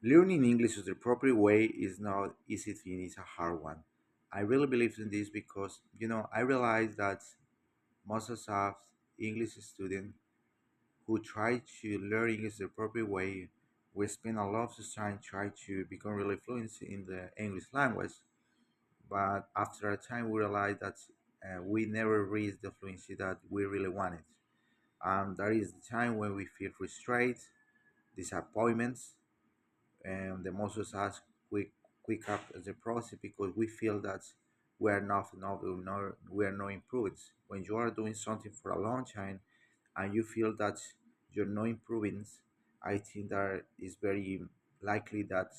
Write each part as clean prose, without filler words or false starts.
Learning English the proper way is not easy thing, it's a hard one. I really believe in this because I realize that most of us English students who try to learn English the proper way, we spend a lot of time trying to become really fluent in the English language. But after a time, we realize that we never reach the fluency that we really wanted. And that is the time when we feel frustrated, disappointments, and the most of us quick up the process because we feel that we are not improving. When you are doing something for a long time and you feel that you're not improving, I think that is very likely that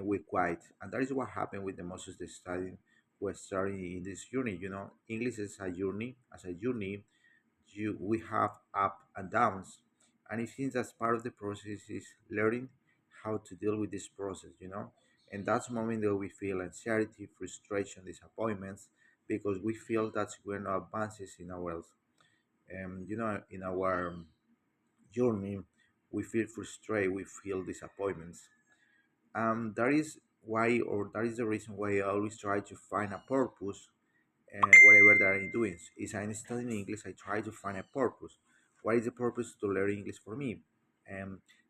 we quit. And that is what happened with the most of the studying who are starting in this journey. English is a journey. As a journey, we have up and downs, and I think that's part of the process is learning how to deal with this process. And that's the moment that we feel anxiety, frustration, disappointments because we feel that we're not advances in our in our journey. We feel frustrated, we feel disappointments. That is why, or that is the reason why I always try to find a purpose whatever that I'm doing. Is I'm studying English, I try to find a purpose. What is the purpose to learn English for me?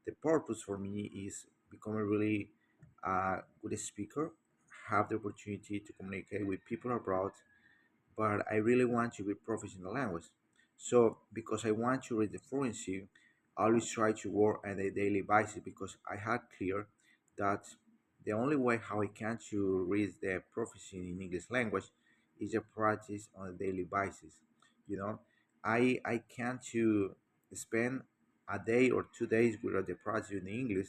The purpose for me is become a really good speaker, have the opportunity to communicate with people abroad, but I really want to be professional language. So because I want to read the fluency, I always try to work on a daily basis because I had clear that the only way how I can to read the proficiency in English language is a practice on a daily basis. You know, I can't to spend a day or 2 days without the practice in English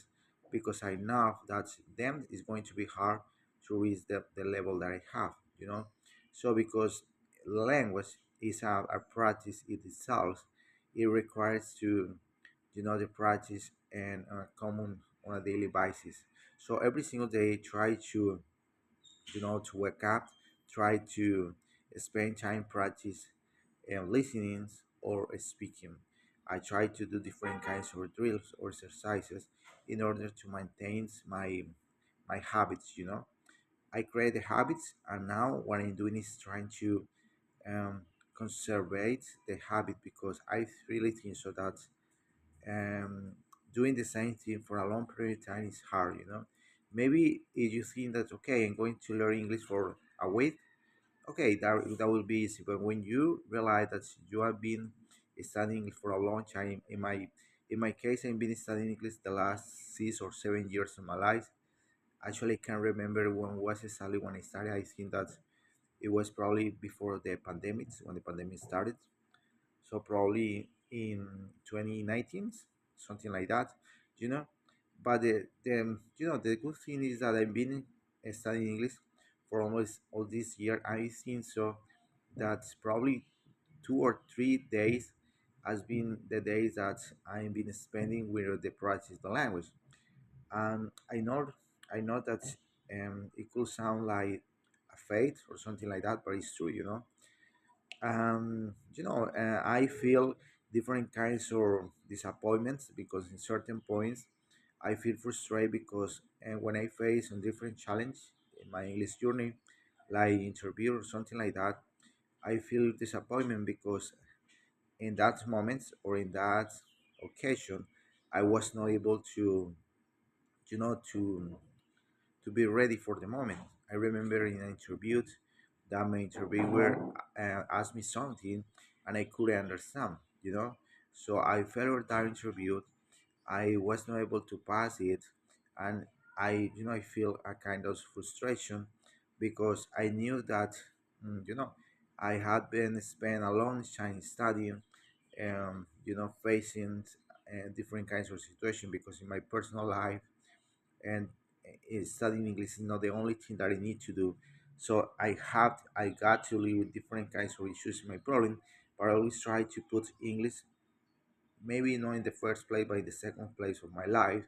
because I know that them is going to be hard to reach the level that I have. So because language is a practice in itself, it requires to the practice and common on a daily basis. So every single day try to to wake up, try to spend time practice listening or speaking. I try to do different kinds of drills or exercises in order to maintain my habits. I create the habits, and now what I'm doing is trying to um, conservate the habit because I really think so that um, doing the same thing for a long period of time is hard. Maybe if you think that okay, I'm going to learn English for a week, okay, that will be easy. But when you realize that you have been studying English for a long time, in my case, I've been studying English the last 6 or 7 years of my life. Actually, I can't remember when was exactly when I started. I think that it was probably before the pandemic, when the pandemic started. So probably in 2019, something like that, you know. But the good thing is that I've been studying English for almost all this year. I think so that's probably 2 or 3 days has been the days that I've been spending with the practice the language. And I know that it could sound like a fate or something like that, but it's true. I feel different kinds of disappointments because in certain points I feel frustrated because when I face a different challenge in my English journey, like interview or something like that, I feel disappointment because in that moment or in that occasion, I was not able to, you know, to be ready for the moment. I remember in an interview that my interviewer asked me something and I couldn't understand. So I failed that interview. I was not able to pass it, and I feel a kind of frustration because I knew that, I had been spent a long time studying, facing different kinds of situation because in my personal life and studying English is not the only thing that I need to do. So I got to live with different kinds of issues in my problem, but I always try to put English maybe not in the first place, but in the second place of my life.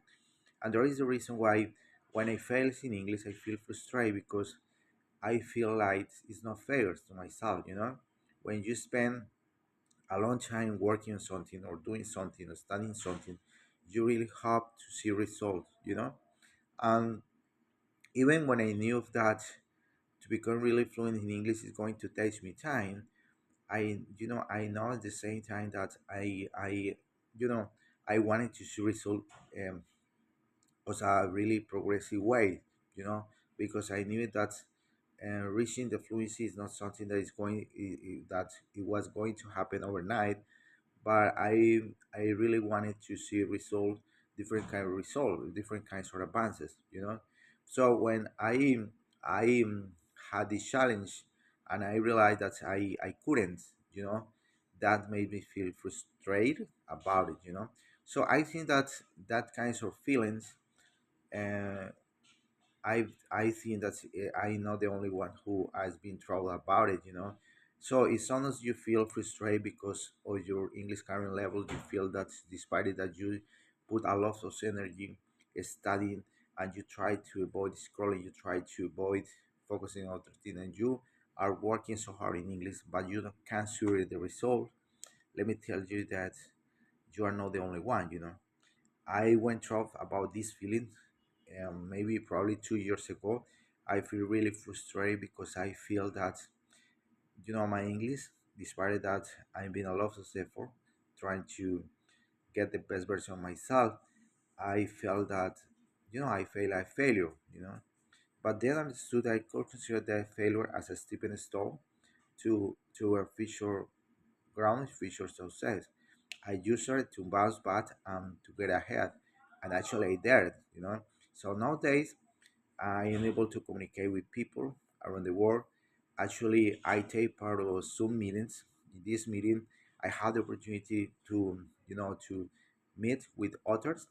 And there is the reason why when I fail in English, I feel frustrated because I feel like it's not fair to myself. When you spend a long time working on something or doing something or studying something, you really hope to see results. And even when I knew that to become really fluent in English is going to take me time, I know at the same time that you know, I wanted to see result um, was a really progressive way, you know, because I knew that reaching the fluency is not something that is that it was going to happen overnight, but I really wanted to see result, different kind of result, different kinds of advances, you know. So when I had this challenge and I realized that I couldn't, you know, that made me feel frustrated about it, you know. So I think that that kinds of feelings, uh, I think that I'm not the only one who has been troubled about it, you know. So as soon as you feel frustrated because of your English current level, you feel that despite it that you put a lot of energy studying and you try to avoid scrolling, you try to avoid focusing on other things, and you are working so hard in English, but you can't see the result. Let me tell you that you are not the only one, you know. I went through about this feeling maybe probably 2 years ago. I feel really frustrated because I feel that, you know, my English, despite that I'm being a lot of effort trying to get the best version of myself, I felt that, you know, I fail a failure, you know. But then I understood I could consider that failure as a stepping stone to a future ground, future success. I used it to bounce back and to get ahead, and actually I did, you know. So nowadays I am able to communicate with people around the world. Actually, I take part of Zoom meetings. In this meeting, I had the opportunity to, you know, to meet with others,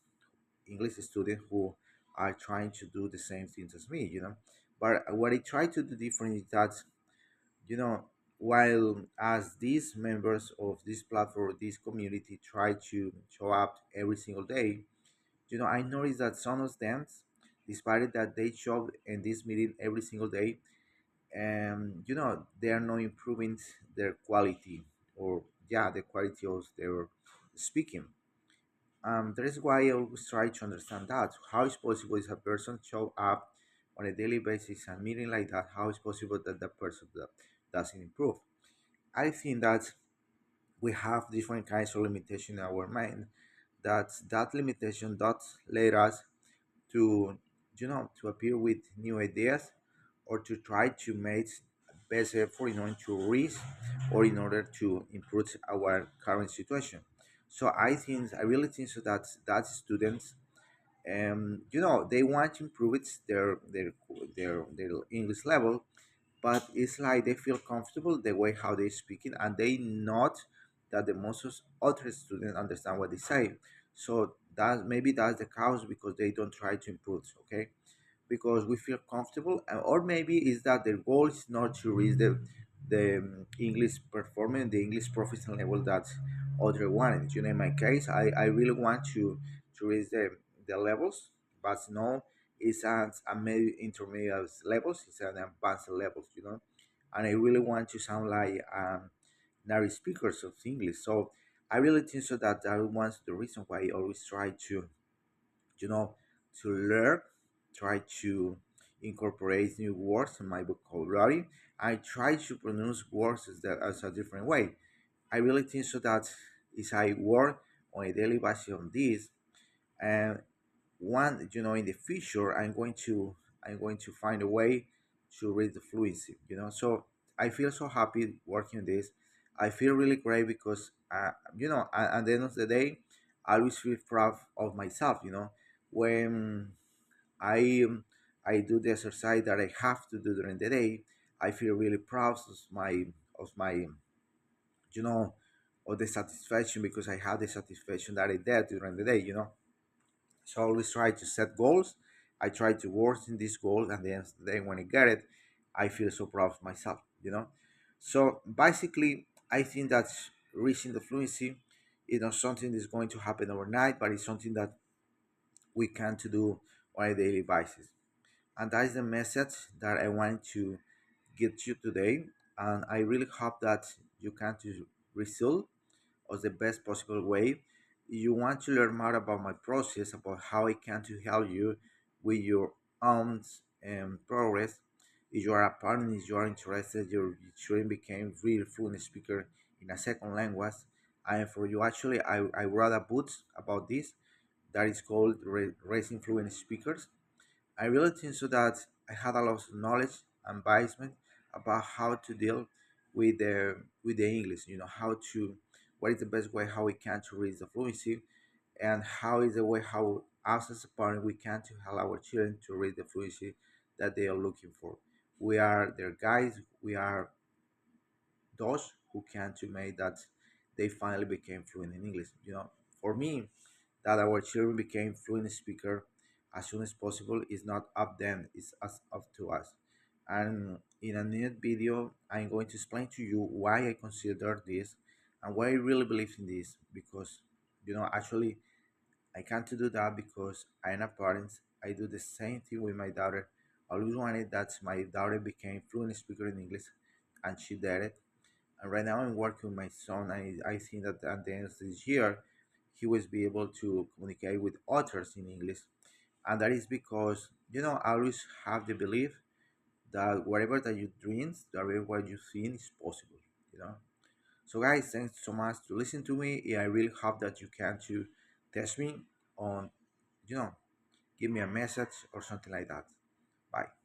English students who are trying to do the same things as me, you know. But what I try to do different is that, you know, while as these members of this platform, this community try to show up every single day, you know, I noticed that some of them, despite that they show in this meeting every single day, you know, they are not improving their quality, or yeah, the quality of their speaking. That is why I always try to understand that. How is possible is a person show up on a daily basis and meeting like that? How is possible that that person doesn't improve? I think that we have different kinds of limitation in our mind. That limitation does let us to, you know, to appear with new ideas or to try to make best effort in order to reach or in order to improve our current situation. So I really think so that students, you know, they want to improve it, their English level, but it's like they feel comfortable the way how they speaking, and they not that the most of other students understand what they say. So that maybe that's the cause because they don't try to improve. Okay, because we feel comfortable, or maybe is that their goal is not to reach the English performance, the English professional level that other wanted. You know, in my case, I really want to reach the levels, but no, it's at a maybe intermediate levels, it's an advanced levels. You know, and I really want to sound like native speakers of English. So I really think so that was the reason why I always try to, you know, to learn, try to incorporate new words in my vocabulary. I try to pronounce words as a different way. I really think so that if I work on a daily basis on this, and one, you know, in the future, I'm going to find a way to read the fluency, you know. So I feel so happy working on this. I feel really great because, you know, at the end of the day, I always feel proud of myself, you know, when I um, I do the exercise that I have to do during the day. I feel really proud of my, you know, of the satisfaction because I had the satisfaction that I did during the day, you know. So I always try to set goals. I try to work in this goal, and then the day when I get it, I feel so proud of myself, you know. So basically, I think that reaching the fluency is not something that's going to happen overnight, but it's something that we can to do on a daily basis. And that is the message that I want to get you today. And I really hope that you can to result of the best possible way. You want to learn more about my process, about how I can to help you, with your own progress. If you are a parent, if you are interested, your children became really fluent speaker in a second language. And for you, actually, I wrote a book about this that is called Raising Fluent Speakers. I really think so that I had a lot of knowledge and advisement about how to deal with the English. You know how to what is the best way how we can to reach the fluency, and how is the way how us as a parent we can to help our children to reach the fluency that they are looking for. We are their guides. We are those who can to make that they finally became fluent in English. You know, for me, that our children became fluent speaker as soon as possible is not up them, it's up to us. And in a next video, I'm going to explain to you why I consider this and why I really believe in this. Because actually, I can't do that because I'm a parent. I do the same thing with my daughter. I always wanted that my daughter became fluent speaker in English, and she did it. And right now I'm working with my son. I think that at the end of this year, he will be able to communicate with others in English. And that is because, I always have the belief that whatever that you dreams, whatever what you think is possible, you know. So guys, thanks so much to listen to me. Yeah, I really hope that you can to test me on, you know, give me a message or something like that. Bye.